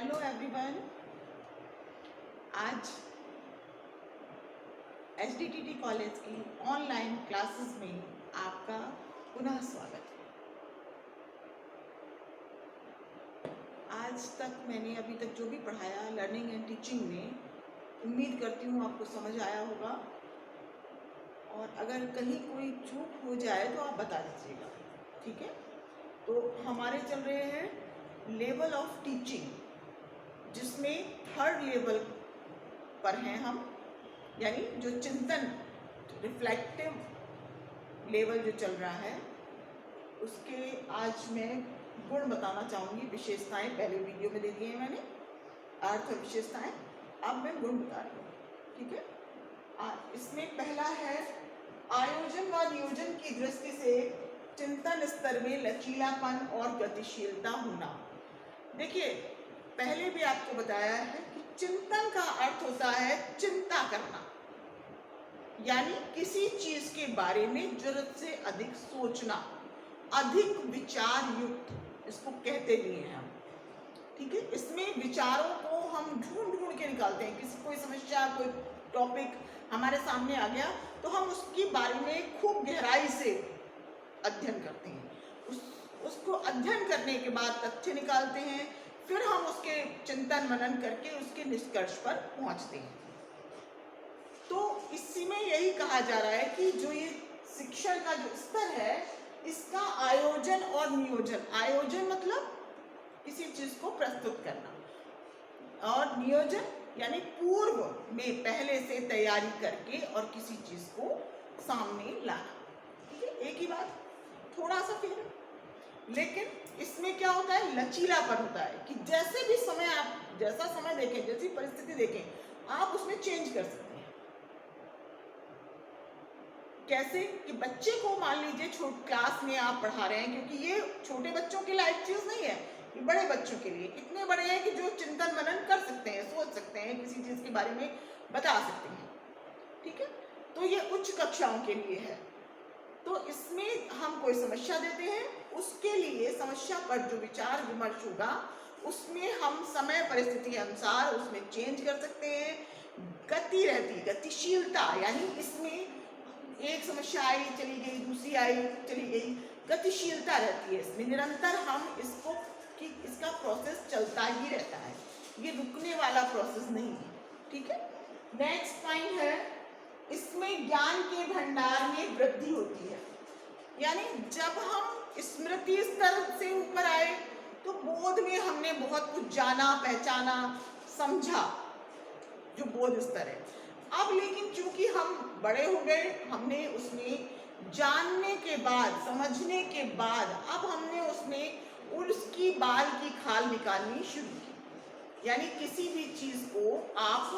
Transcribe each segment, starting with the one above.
Hello everyone. आज एचडीटीटी college की online classes में आपका पुनः स्वागत है। आज तक मैंने अभी तक जो भी पढ़ाया लर्निंग एंड टीचिंग में, उम्मीद करती हूँ आपको समझ आया होगा, और अगर कहीं कोई चूक हो जाए तो आप बता दीजिएगा, ठीक है। तो हमारे चल रहे हैं लेवल ऑफ टीचिंग, जिसमें थर्ड लेवल पर हैं हम, यानी जो चिंतन रिफ्लेक्टिव लेवल जो चल रहा है उसके आज मैं गुण बताना चाहूँगी। विशेषताएं पहले वीडियो में दे दिए हैं मैंने, अर्थ और विशेषताएं, अब मैं गुण बता रही हूँ, ठीक है। इसमें पहला है आयोजन व नियोजन की दृष्टि से चिंतन स्तर में लचीलापन और गतिशीलता होना। देखिए, पहले भी आपको बताया है कि चिंतन का अर्थ होता है चिंता करना, यानी किसी चीज के बारे में जरूरत से अधिक सोचना, अधिक विचार युक्त, इसको कहते भी हैं हम, ठीक है। इसमें विचारों को हम ढूंढ ढूंढ के निकालते हैं। किसी कोई समस्या, कोई टॉपिक हमारे सामने आ गया तो हम उसके बारे में खूब गहराई से अध्ययन करते हैं। उसको अध्ययन करने के बाद तथ्य निकालते हैं, फिर हम उसके चिंतन मनन करके उसके निष्कर्ष पर पहुंचते हैं। तो इसी में यही कहा जा रहा है कि जो ये शिक्षण का जो स्तर है, इसका आयोजन और नियोजन, आयोजन मतलब किसी चीज को प्रस्तुत करना, और नियोजन यानी पूर्व में पहले से तैयारी करके और किसी चीज को सामने लाना, ठीक है। एक ही बात, थोड़ा सा फिर, लेकिन इसमें क्या होता है, लचीलापन होता है कि जैसे भी समय, आप जैसा समय देखें, जैसी परिस्थिति देखें, आप उसमें चेंज कर सकते हैं। कैसे कि बच्चे को मान लीजिए छोटे क्लास में आप पढ़ा रहे हैं, क्योंकि ये छोटे बच्चों के लायक चीज नहीं है, ये बड़े बच्चों के लिए, इतने बड़े हैं कि जो चिंतन मनन कर सकते हैं, सोच सकते हैं, किसी चीज के बारे में बता सकते हैं, ठीक है। तो ये उच्च कक्षाओं के लिए है। तो इसमें हम कोई समस्या देते हैं, उसके लिए समस्या पर जो विचार विमर्श होगा उसमें हम समय परिस्थिति के अनुसार उसमें चेंज कर सकते हैं। गति रहती, गतिशीलता, यानी इसमें एक समस्या आई चली गई, दूसरी आई चली गई, गतिशीलता रहती है इसमें, निरंतर हम इसको कि इसका प्रोसेस चलता ही रहता है, ये रुकने वाला प्रोसेस नहीं है, ठीक है। नेक्स्ट पॉइंट है, इसमें ज्ञान के भंडार में वृद्धि होती है, यानी जब हम स्मृति स्तर से ऊपर आए तो बोध में हमने बहुत कुछ जाना, पहचाना, समझा, जो बोध स्तर है। अब लेकिन चूंकि हम बड़े हो गए, हमने उसमें जानने के बाद, समझने के बाद, अब हमने उसमें उसकी बाल की खाल निकालनी शुरू की, यानी किसी भी चीज को आप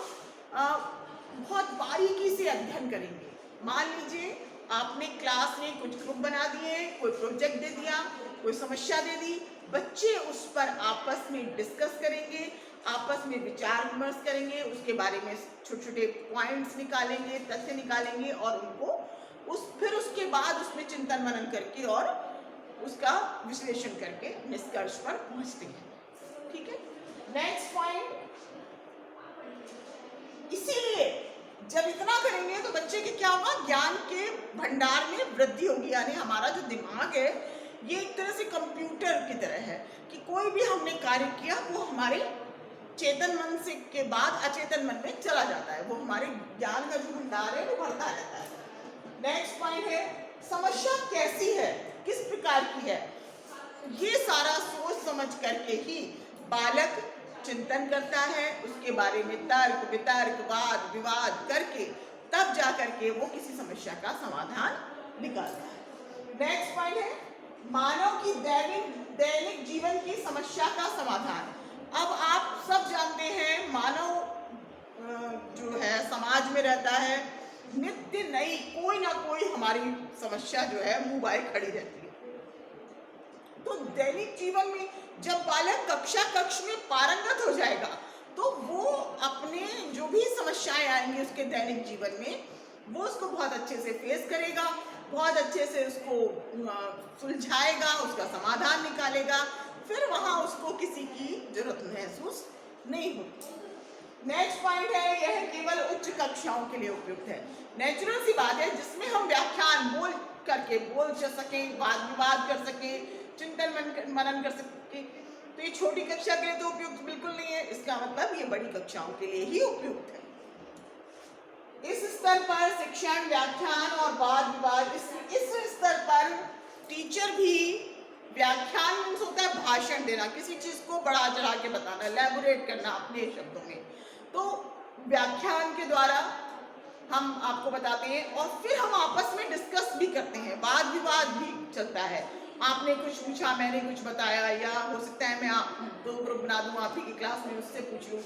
बहुत बारीकी से अध्ययन करेंगे। मान लीजिए आपने क्लास में कुछ ग्रुप बना दिए, कोई प्रोजेक्ट दे दिया, कोई समस्या दे दी, बच्चे उस पर आपस में डिस्कस करेंगे, आपस में विचार विमर्श करेंगे, उसके बारे में छोटे छोटे पॉइंट्स निकालेंगे, तथ्य निकालेंगे, और उनको फिर उसके बाद उसमें चिंतन मनन करके और उसका विश्लेषण करके निष्कर्ष पर पहुंचते हैं, ठीक है। नेक्स्ट पॉइंट, इसीलिए जब इतना करेंगे तो बच्चे के क्या होगा, ज्ञान के भंडार में वृद्धि होगी, यानी हमारा जो दिमाग है ये एक तरह से कंप्यूटर की तरह है कि कोई भी हमने कार्य किया वो हमारे चेतन मन से के बाद अचेतन मन में चला जाता है, वो हमारे ज्ञान का जो भंडार है वो बढ़ता रहता है। नेक्स्ट पॉइंट है, समस्या कैसी है, किस प्रकार की है, ये सारा सोच समझ करके ही बालक चिंतन करता है, उसके बारे में तर्क वितर्क वाद विवाद करके तब जा करके वो किसी समस्या का समाधान निकालता है। नेक्स्ट पॉइंट है, मानव की दैनिक जीवन की समस्या का समाधान। अब आप सब जानते हैं, मानव जो है समाज में रहता है, नित्य नई कोई ना कोई हमारी समस्या जो है मुंह बाए खड़ी रहती है। तो दैनिक जीवन में जब बालक कक्ष में पारंगत हो जाएगा तो वो अपने जो भी समस्याएं आएंगी उसके दैनिक जीवन में, वो उसको बहुत अच्छे से फेस करेगा, बहुत अच्छे से उसको सुलझाएगा, उसका समाधान निकालेगा, फिर वहां उसको किसी की जरूरत महसूस नहीं होती। नेक्स्ट पॉइंट है, यह केवल उच्च कक्षाओं के लिए उपयुक्त है। नेचुरल सी बात है जिसमें हम व्याख्यान बोल सके, वाद विवाद कर सके, चिंतन मनन कर सके, तो ये छोटी कक्षा के लिए तो उपयुक्त बिल्कुल नहीं है। इसका मतलब ये बड़ी कक्षाओं के लिए ही उपयुक्त है। इस स्तर पर शिक्षण, व्याख्यान और वाद विवाद, इस स्तर पर टीचर भी, व्याख्यान मीन्स होता है भाषण देना, किसी चीज को बढ़ा चढ़ा के बताना, एलैबोरेट करना अपने शब्दों में, तो व्याख्यान के द्वारा हम आपको बताते हैं और फिर हम आपस में डिस्कस भी करते हैं, वाद विवाद भी चलता है। आपने कुछ पूछा, मैंने कुछ बताया, या हो सकता है मैं आप दो ग्रुप बना दूं, आप ही की क्लास में उससे पूछ लूं,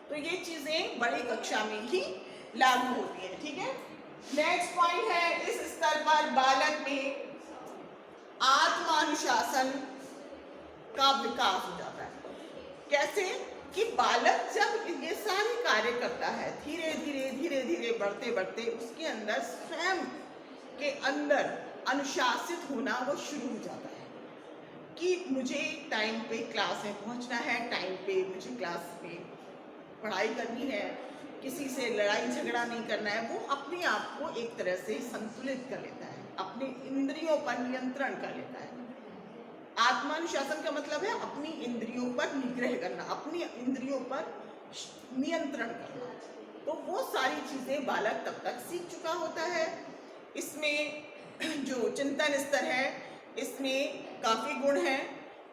तो ये चीजें बड़ी कक्षा में ही लागू होती है। ठीक है, नेक्स्ट पॉइंट है, इस स्तर पर बालक में आत्मानुशासन का विकास हो जाता है। कैसे कि बालक जब ये सारे कार्य करता है, धीरे धीरे बढ़ते बढ़ते उसके अंदर स्वयं के अंदर अनुशासित होना वो शुरू हो जाता है कि मुझे टाइम पे क्लास में पहुंचना है, टाइम पे मुझे क्लास में पढ़ाई करनी है, किसी से लड़ाई झगड़ा नहीं करना है। वो अपने आप को एक तरह से संतुलित कर लेता है, अपने इंद्रियों पर नियंत्रण कर लेता है। आत्मानुशासन का मतलब है अपनी इंद्रियों पर निग्रह करना, अपनी इंद्रियों पर नियंत्रण करना। तो वो सारी चीजें बालक तब तक सीख चुका होता है। इसमें जो चिंतन स्तर है, इसमें काफी गुण हैं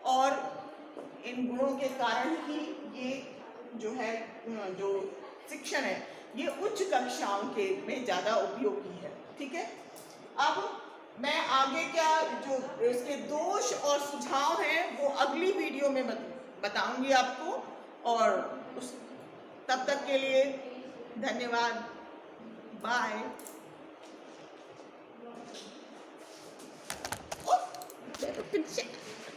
और इन गुणों के कारण ही ये जो है, जो शिक्षण है, ये उच्च कक्षाओं के में ज्यादा उपयोगी है। ठीक है, अब मैं आगे क्या जो इसके दोष और सुझाव हैं वो अगली वीडियो में बताऊंगी आपको, और उस तब तक के लिए धन्यवाद, बाय।